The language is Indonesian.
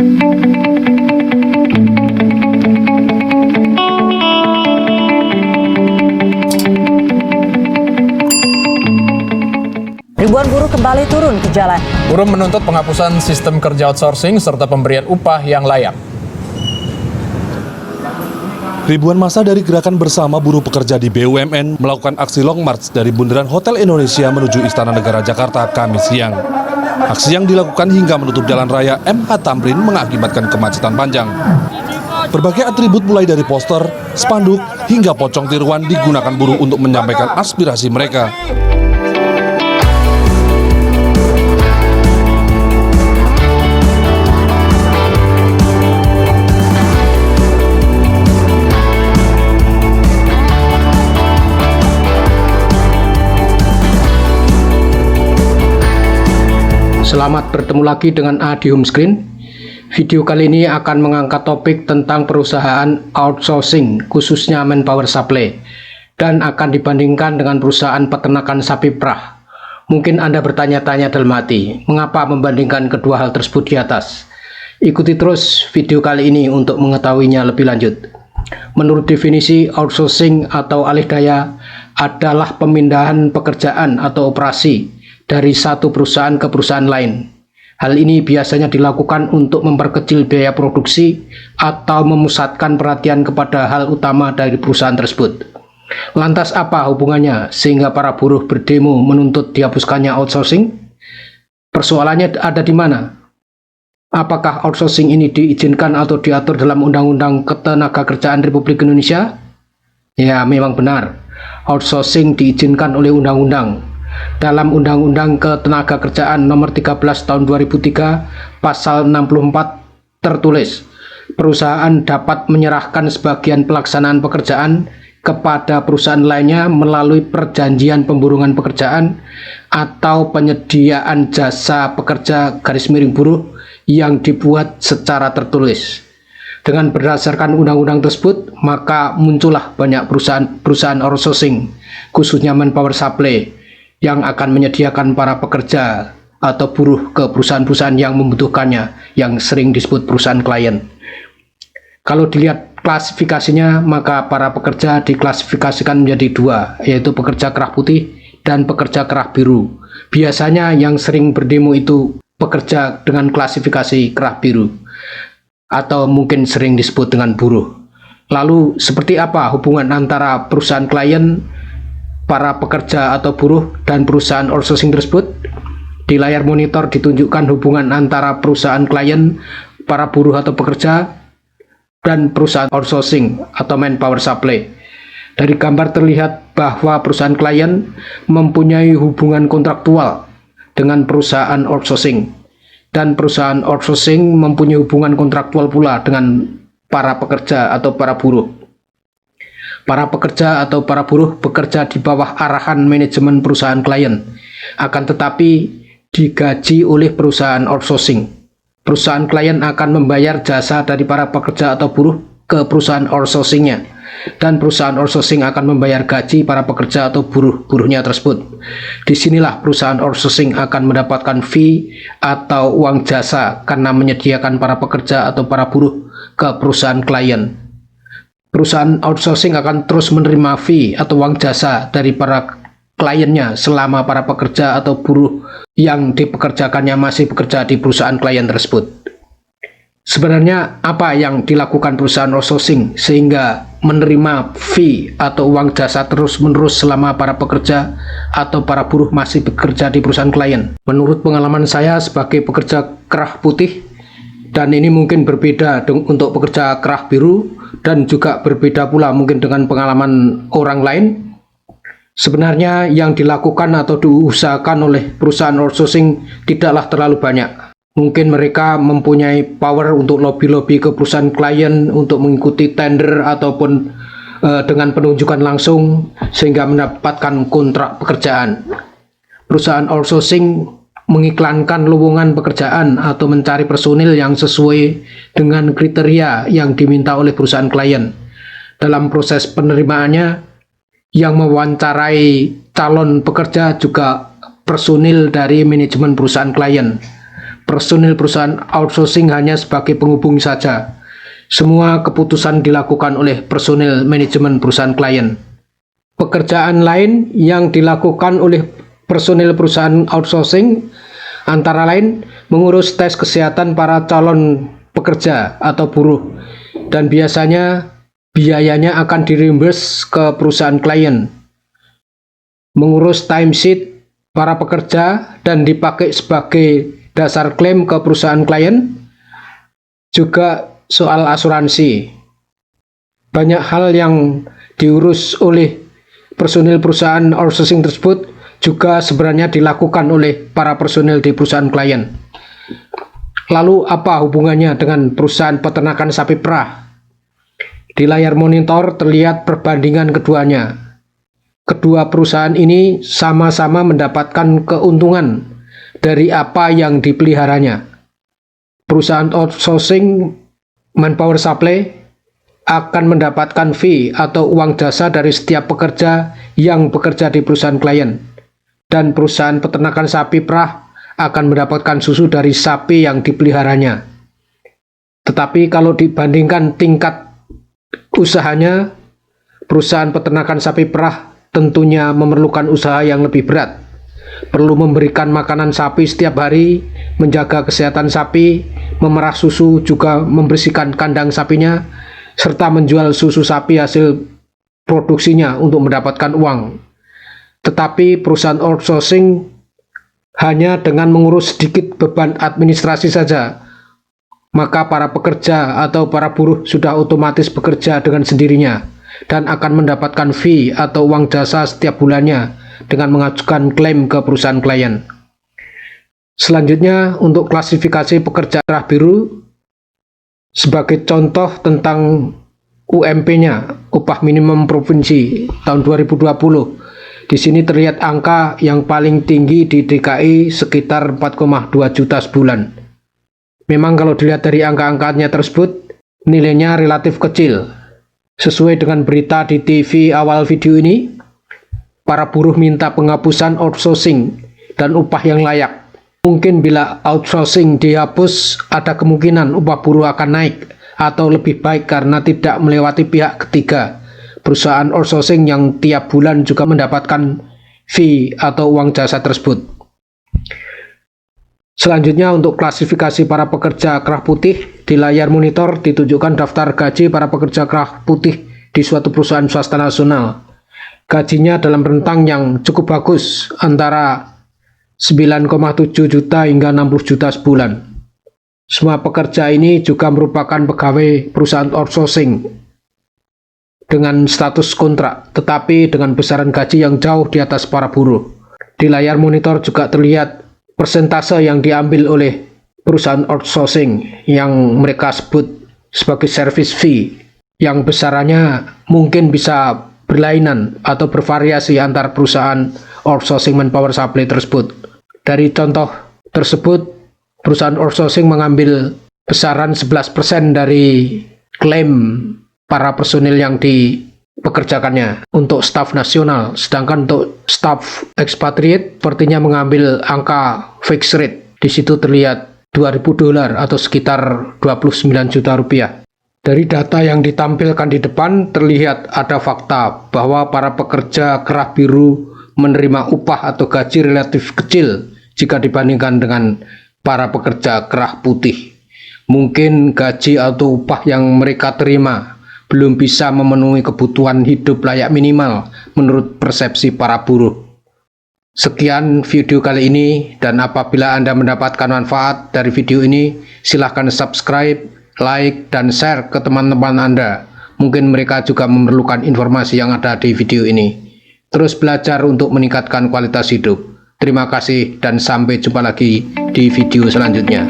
Ribuan buruh kembali turun ke jalan. Buruh menuntut penghapusan sistem kerja outsourcing serta pemberian upah yang layak. Ribuan massa dari Gerakan Bersama Buruh Pekerja di BUMN melakukan aksi long march dari Bundaran Hotel Indonesia menuju Istana Negara Jakarta Kamis siang. Aksi yang dilakukan hingga menutup Jalan Raya MH Tamrin mengakibatkan kemacetan panjang. Berbagai atribut mulai dari poster, spanduk, hingga pocong tiruan digunakan buruh untuk menyampaikan aspirasi mereka. Selamat bertemu lagi dengan A di home screen. Video kali ini akan mengangkat topik tentang perusahaan outsourcing, khususnya manpower supply, dan akan dibandingkan dengan perusahaan peternakan sapi perah. Mungkin Anda bertanya-tanya dalam hati, mengapa membandingkan kedua hal tersebut di atas? Ikuti terus video kali ini untuk mengetahuinya lebih lanjut. Menurut definisi, outsourcing atau alih daya adalah pemindahan pekerjaan atau operasi dari satu perusahaan ke perusahaan lain. Hal ini biasanya dilakukan untuk memperkecil biaya produksi atau memusatkan perhatian kepada hal utama dari perusahaan tersebut. Lantas apa hubungannya sehingga para buruh berdemo menuntut dihapuskannya outsourcing? Persoalannya ada di mana? Apakah outsourcing ini diizinkan atau diatur dalam Undang-Undang Ketenagakerjaan Republik Indonesia? Ya, memang benar. Outsourcing diizinkan oleh undang-undang. Dalam Undang-Undang Ketenagakerjaan Nomor 13 Tahun 2003 Pasal 64 tertulis, perusahaan dapat menyerahkan sebagian pelaksanaan pekerjaan kepada perusahaan lainnya melalui perjanjian pemburuan pekerjaan atau penyediaan jasa pekerja (buruh) yang dibuat secara tertulis. Dengan berdasarkan undang-undang tersebut, maka muncullah banyak perusahaan outsourcing, khususnya manpower supply, yang akan menyediakan para pekerja atau buruh ke perusahaan-perusahaan yang membutuhkannya, yang sering disebut perusahaan klien. Kalau dilihat klasifikasinya, maka para pekerja diklasifikasikan menjadi dua, yaitu pekerja kerah putih dan pekerja kerah biru. Biasanya yang sering berdemo itu pekerja dengan klasifikasi kerah biru, atau mungkin sering disebut dengan buruh. Lalu seperti apa hubungan antara perusahaan klien, para pekerja atau buruh, dan perusahaan outsourcing tersebut? Di layar monitor ditunjukkan hubungan antara perusahaan klien, para buruh atau pekerja, dan perusahaan outsourcing atau manpower supply. Dari gambar terlihat bahwa perusahaan klien mempunyai hubungan kontraktual dengan perusahaan outsourcing, dan perusahaan outsourcing mempunyai hubungan kontraktual pula dengan para pekerja atau para buruh. Para pekerja atau para buruh bekerja di bawah arahan manajemen perusahaan klien, akan tetapi digaji oleh perusahaan outsourcing. Perusahaan klien akan membayar jasa dari para pekerja atau buruh ke perusahaan outsourcingnya, dan perusahaan outsourcing akan membayar gaji para pekerja atau buruhnya tersebut. Disinilah perusahaan outsourcing akan mendapatkan fee atau uang jasa karena menyediakan para pekerja atau para buruh ke perusahaan klien. Perusahaan outsourcing akan terus menerima fee atau uang jasa dari para kliennya selama para pekerja atau buruh yang dipekerjakannya masih bekerja di perusahaan klien tersebut. Sebenarnya apa yang dilakukan perusahaan outsourcing sehingga menerima fee atau uang jasa terus-menerus selama para pekerja atau para buruh masih bekerja di perusahaan klien? Menurut pengalaman saya sebagai pekerja kerah putih, dan ini mungkin berbeda untuk pekerja kerah biru, dan juga berbeda pula mungkin dengan pengalaman orang lain. Sebenarnya yang dilakukan atau diusahakan oleh perusahaan outsourcing tidaklah terlalu banyak. Mungkin mereka mempunyai power untuk lobby-lobby ke perusahaan klien untuk mengikuti tender ataupun dengan penunjukan langsung sehingga mendapatkan kontrak pekerjaan. Perusahaan outsourcing mengiklankan lowongan pekerjaan atau mencari personil yang sesuai dengan kriteria yang diminta oleh perusahaan klien. Dalam proses penerimaannya, yang mewawancarai calon pekerja juga personil dari manajemen perusahaan klien. personil perusahaan outsourcing hanya sebagai penghubung saja. Semua keputusan dilakukan oleh personil manajemen perusahaan klien. Pekerjaan lain yang dilakukan oleh personil perusahaan outsourcing antara lain mengurus tes kesehatan para calon pekerja atau buruh, dan biasanya biayanya akan direimburse ke perusahaan klien. Mengurus timesheet para pekerja dan dipakai sebagai dasar klaim ke perusahaan klien. Juga soal asuransi. Banyak hal yang diurus oleh personil perusahaan outsourcing tersebut juga sebenarnya dilakukan oleh para personil di perusahaan klien. Lalu apa hubungannya dengan perusahaan peternakan sapi perah? Di layar monitor terlihat perbandingan keduanya. Kedua perusahaan ini sama-sama mendapatkan keuntungan dari apa yang dipeliharanya. Perusahaan outsourcing manpower supply akan mendapatkan fee atau uang jasa dari setiap pekerja yang bekerja di perusahaan klien, dan perusahaan peternakan sapi perah akan mendapatkan susu dari sapi yang dipeliharanya. Tetapi kalau dibandingkan tingkat usahanya, perusahaan peternakan sapi perah tentunya memerlukan usaha yang lebih berat. Perlu memberikan makanan sapi setiap hari, menjaga kesehatan sapi, memerah susu, juga membersihkan kandang sapinya, serta menjual susu sapi hasil produksinya untuk mendapatkan uang. Tetapi perusahaan outsourcing hanya dengan mengurus sedikit beban administrasi saja, maka para pekerja atau para buruh sudah otomatis bekerja dengan sendirinya dan akan mendapatkan fee atau uang jasa setiap bulannya dengan mengajukan klaim ke perusahaan klien. Selanjutnya, untuk klasifikasi pekerja kerah biru, sebagai contoh tentang UMP-nya, upah minimum provinsi tahun 2020. Di sini terlihat angka yang paling tinggi di DKI sekitar 4,2 juta sebulan. Memang kalau dilihat dari angka-angkanya tersebut, nilainya relatif kecil. Sesuai dengan berita di TV awal video ini, para buruh minta penghapusan outsourcing dan upah yang layak. Mungkin bila outsourcing dihapus, ada kemungkinan upah buruh akan naik atau lebih baik karena tidak melewati pihak ketiga. Perusahaan outsourcing yang tiap bulan juga mendapatkan fee atau uang jasa tersebut. Selanjutnya, untuk klasifikasi para pekerja kerah putih, di layar monitor ditunjukkan daftar gaji para pekerja kerah putih di suatu perusahaan swasta nasional. Gajinya dalam rentang yang cukup bagus, antara 9,7 juta hingga 60 juta sebulan. Semua pekerja ini juga merupakan pegawai perusahaan outsourcing dengan status kontrak, tetapi dengan besaran gaji yang jauh di atas para buruh. Di layar monitor juga terlihat persentase yang diambil oleh perusahaan outsourcing yang mereka sebut sebagai service fee, yang besarannya mungkin bisa berlainan atau bervariasi antar perusahaan outsourcing manpower supply tersebut. Dari contoh tersebut, perusahaan outsourcing mengambil besaran 11% dari klaim para personil yang dipekerjakannya untuk staf nasional, sedangkan untuk staf expatriate sepertinya mengambil angka fixed rate. Di situ terlihat $2.000 atau sekitar 29 juta rupiah. Dari data yang ditampilkan di depan terlihat ada fakta bahwa para pekerja kerah biru menerima upah atau gaji relatif kecil jika dibandingkan dengan para pekerja kerah putih. Mungkin gaji atau upah yang mereka terima belum bisa memenuhi kebutuhan hidup layak minimal menurut persepsi para buruh. Sekian video kali ini, dan apabila Anda mendapatkan manfaat dari video ini, silahkan subscribe, like, dan share ke teman-teman Anda. Mungkin mereka juga memerlukan informasi yang ada di video ini. Terus belajar untuk meningkatkan kualitas hidup. Terima kasih dan sampai jumpa lagi di video selanjutnya.